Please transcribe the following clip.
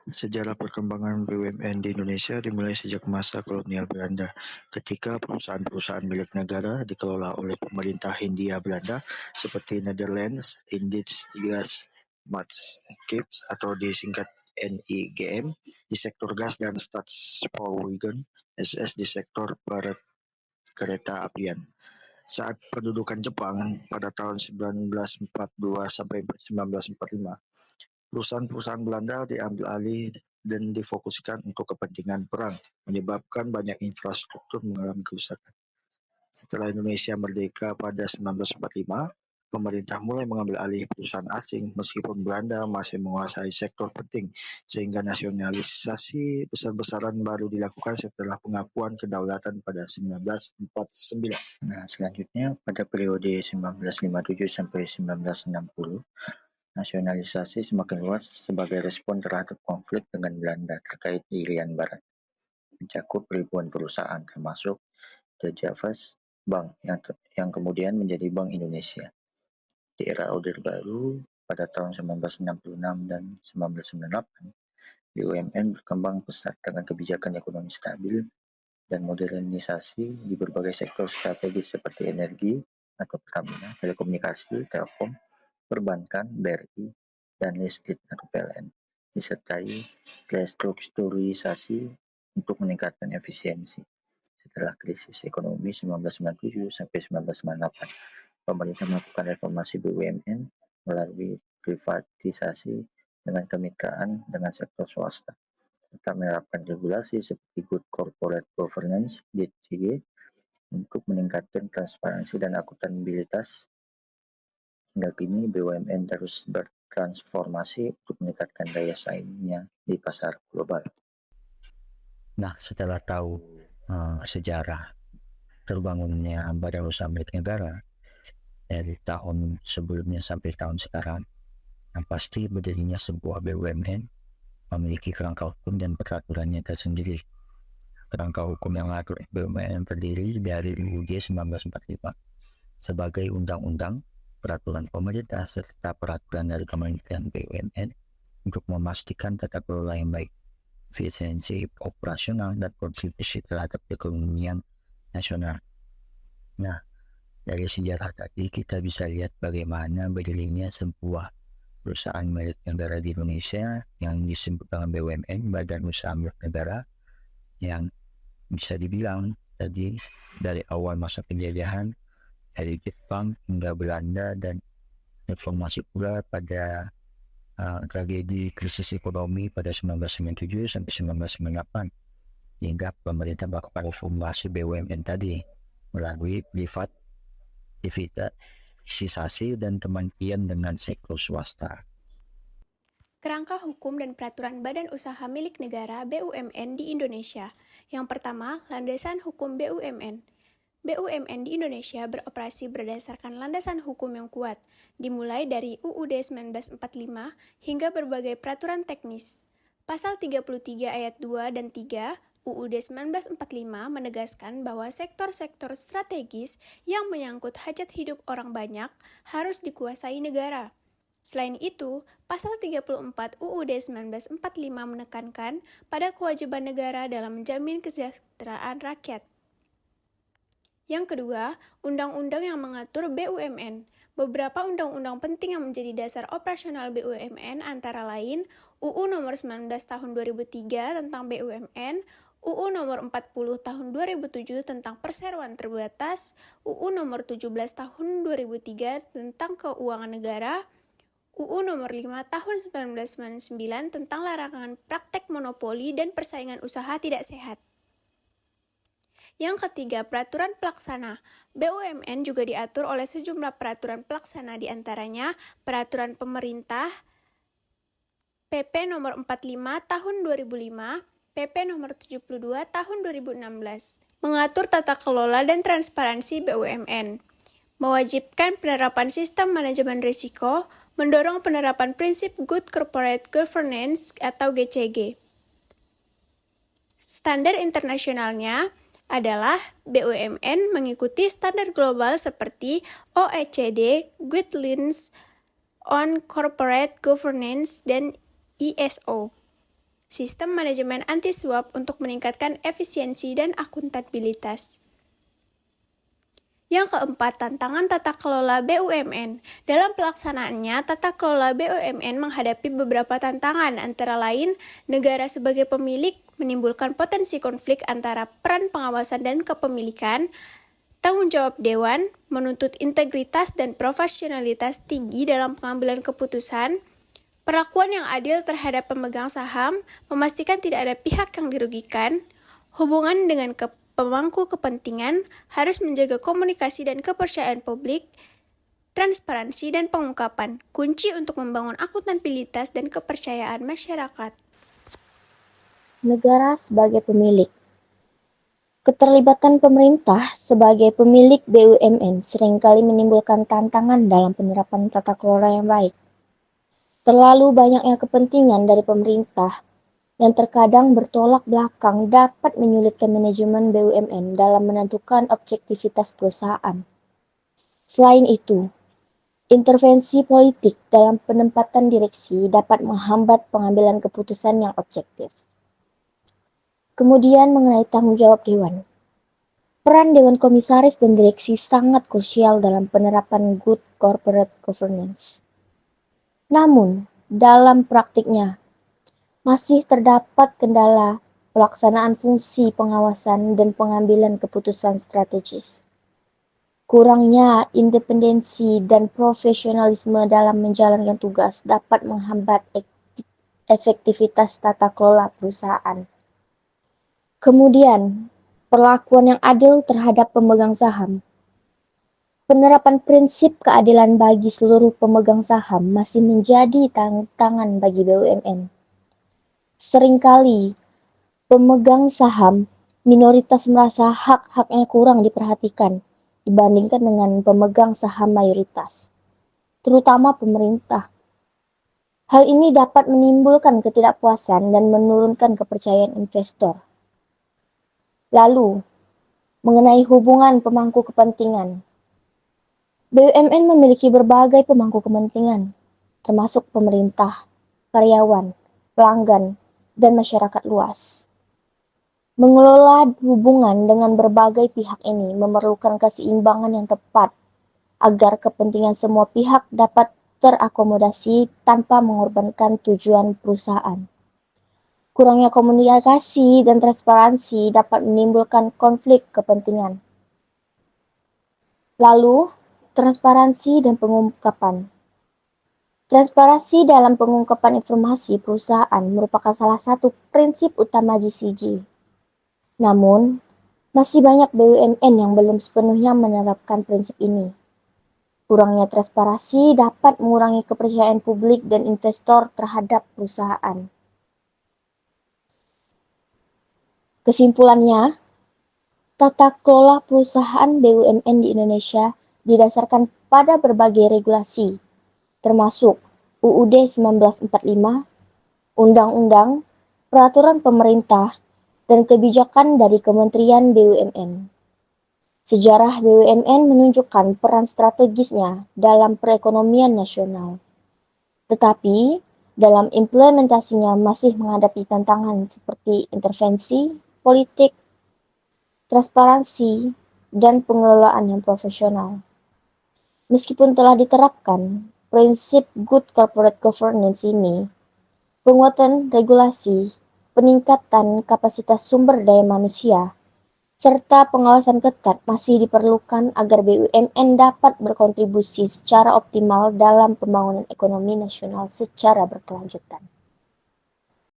Sejarah perkembangan BUMN di Indonesia dimulai sejak masa kolonial Belanda, ketika perusahaan-perusahaan milik negara dikelola oleh pemerintah Hindia Belanda seperti Netherlands Indisch Gas Maatschappij atau disingkat NIGM di sektor gas dan Staatspoorwegen SS di sektor kereta apian. Saat pendudukan Jepang pada tahun 1942 sampai 1945, perusahaan-perusahaan Belanda diambil alih dan difokuskan untuk kepentingan perang, menyebabkan banyak infrastruktur mengalami kerusakan. Setelah Indonesia merdeka pada 1945, pemerintah mulai mengambil alih perusahaan asing meskipun Belanda masih menguasai sektor penting, sehingga nasionalisasi besar-besaran baru dilakukan setelah pengakuan kedaulatan pada 1949. Nah, selanjutnya pada periode 1957 sampai 1960, nasionalisasi semakin luas sebagai respon terhadap konflik dengan Belanda terkait Irian Barat, mencakup ribuan perusahaan termasuk The Javas Bank yang kemudian menjadi Bank Indonesia. Di era Orde Baru pada tahun 1966 dan 1998, BUMN berkembang pesat dengan kebijakan ekonomi stabil dan modernisasi di berbagai sektor strategis seperti energi atau Pertamina, telekomunikasi, Telkom, perbankan, BRI, dan listrik atau PLN, disertai restrukturisasi untuk meningkatkan efisiensi. Setelah krisis ekonomi 1997 sampai 1998, pemerintah melakukan reformasi BUMN melalui privatisasi dengan kemitraan dengan sektor swasta, serta menerapkan regulasi seperti Good Corporate Governance (GCG) untuk meningkatkan transparansi dan akuntabilitas. Hingga kini BUMN terus bertransformasi untuk meningkatkan daya saingnya di pasar global. Nah, setelah tahu sejarah terbangunnya badan usaha milik negara dari tahun sebelumnya sampai tahun sekarang, yang pasti berdirinya sebuah BUMN memiliki kerangka hukum dan peraturannya tersendiri. Kerangka hukum yang mengatur BUMN terdiri dari UUD 1945 sebagai undang-undang, peraturan pemerintah, serta peraturan dari Kementerian BUMN untuk memastikan tata kelola yang baik, efisiensi operasional, dan kontribusi terhadap perekonomian nasional. Nah, dari sejarah tadi kita bisa lihat bagaimana berdirinya sebuah perusahaan milik negara di Indonesia yang disebut dengan BUMN, Badan Usaha Milik Negara, yang bisa dibilang tadi dari awal masa penjajahan dari Jepang hingga Belanda dan reformasi pula pada tragedi krisis ekonomi pada 1997 sampai 1998, hingga pemerintah melakukan reformasi BUMN tadi melalui privatisasi dan kementerian dengan sektor swasta. Kerangka hukum dan peraturan Badan Usaha Milik Negara (BUMN) di Indonesia. Yang pertama, landasan hukum BUMN. BUMN di Indonesia beroperasi berdasarkan landasan hukum yang kuat, dimulai dari UUD 1945 hingga berbagai peraturan teknis. Pasal 33 ayat 2 dan 3 UUD 1945 menegaskan bahwa sektor-sektor strategis yang menyangkut hajat hidup orang banyak harus dikuasai negara. Selain itu, Pasal 34 UUD 1945 menekankan pada kewajiban negara dalam menjamin kesejahteraan rakyat. Yang kedua, undang-undang yang mengatur BUMN. Beberapa undang-undang penting yang menjadi dasar operasional BUMN antara lain UU Nomor 19 Tahun 2003 tentang BUMN, UU Nomor 40 Tahun 2007 tentang Perseroan Terbatas, UU Nomor 17 Tahun 2003 tentang Keuangan Negara, UU Nomor 5 Tahun 1999 tentang larangan praktek monopoli dan persaingan usaha tidak sehat. Yang ketiga, peraturan pelaksana. BUMN juga diatur oleh sejumlah peraturan pelaksana, diantaranya Peraturan Pemerintah, PP Nomor 45 Tahun 2005, PP Nomor 72 Tahun 2016, mengatur tata kelola dan transparansi BUMN, mewajibkan penerapan sistem manajemen risiko, mendorong penerapan prinsip Good Corporate Governance atau GCG. Standar internasionalnya adalah BUMN mengikuti standar global seperti OECD, Guidelines on Corporate Governance, dan ISO. sistem manajemen anti-suap untuk meningkatkan efisiensi dan akuntabilitas. Yang keempat, tantangan tata kelola BUMN. Dalam pelaksanaannya, tata kelola BUMN menghadapi beberapa tantangan, antara lain, negara sebagai pemilik menimbulkan potensi konflik antara peran pengawasan dan kepemilikan, tanggung jawab dewan, menuntut integritas dan profesionalitas tinggi dalam pengambilan keputusan, perlakuan yang adil terhadap pemegang saham, memastikan tidak ada pihak yang dirugikan, hubungan dengan pemangku kepentingan, harus menjaga komunikasi dan kepercayaan publik, transparansi dan pengungkapan, kunci untuk membangun akuntabilitas dan kepercayaan masyarakat. Negara sebagai pemilik. Keterlibatan pemerintah sebagai pemilik BUMN seringkali menimbulkan tantangan dalam penerapan tata kelola yang baik. Terlalu banyaknya kepentingan dari pemerintah yang terkadang bertolak belakang dapat menyulitkan manajemen BUMN dalam menentukan objektivitas perusahaan. Selain itu, intervensi politik dalam penempatan direksi dapat menghambat pengambilan keputusan yang objektif. Kemudian mengenai tanggung jawab dewan. Peran Dewan Komisaris dan Direksi sangat krusial dalam penerapan good corporate governance. Namun, dalam praktiknya, masih terdapat kendala pelaksanaan fungsi pengawasan dan pengambilan keputusan strategis. Kurangnya independensi dan profesionalisme dalam menjalankan tugas dapat menghambat efektivitas tata kelola perusahaan. Kemudian, perlakuan yang adil terhadap pemegang saham. Penerapan prinsip keadilan bagi seluruh pemegang saham masih menjadi tantangan bagi BUMN. Seringkali, pemegang saham minoritas merasa hak-haknya kurang diperhatikan dibandingkan dengan pemegang saham mayoritas, terutama pemerintah. Hal ini dapat menimbulkan ketidakpuasan dan menurunkan kepercayaan investor. Lalu, mengenai hubungan pemangku kepentingan. BUMN memiliki berbagai pemangku kepentingan, termasuk pemerintah, karyawan, pelanggan, dan masyarakat luas. Mengelola hubungan dengan berbagai pihak ini memerlukan keseimbangan yang tepat agar kepentingan semua pihak dapat terakomodasi tanpa mengorbankan tujuan perusahaan. Kurangnya komunikasi dan transparansi dapat menimbulkan konflik kepentingan. Lalu, transparansi dan pengungkapan. Transparansi dalam pengungkapan informasi perusahaan merupakan salah satu prinsip utama GCG. Namun, masih banyak BUMN yang belum sepenuhnya menerapkan prinsip ini. Kurangnya transparansi dapat mengurangi kepercayaan publik dan investor terhadap perusahaan. Kesimpulannya, tata kelola perusahaan BUMN di Indonesia didasarkan pada berbagai regulasi, termasuk UUD 1945, Undang-Undang, Peraturan Pemerintah, dan kebijakan dari Kementerian BUMN. Sejarah BUMN menunjukkan peran strategisnya dalam perekonomian nasional. Tetapi, dalam implementasinya masih menghadapi tantangan seperti intervensi, politik, transparansi, dan pengelolaan yang profesional. Meskipun telah diterapkan prinsip good corporate governance ini, penguatan regulasi, peningkatan kapasitas sumber daya manusia, serta pengawasan ketat masih diperlukan agar BUMN dapat berkontribusi secara optimal dalam pembangunan ekonomi nasional secara berkelanjutan.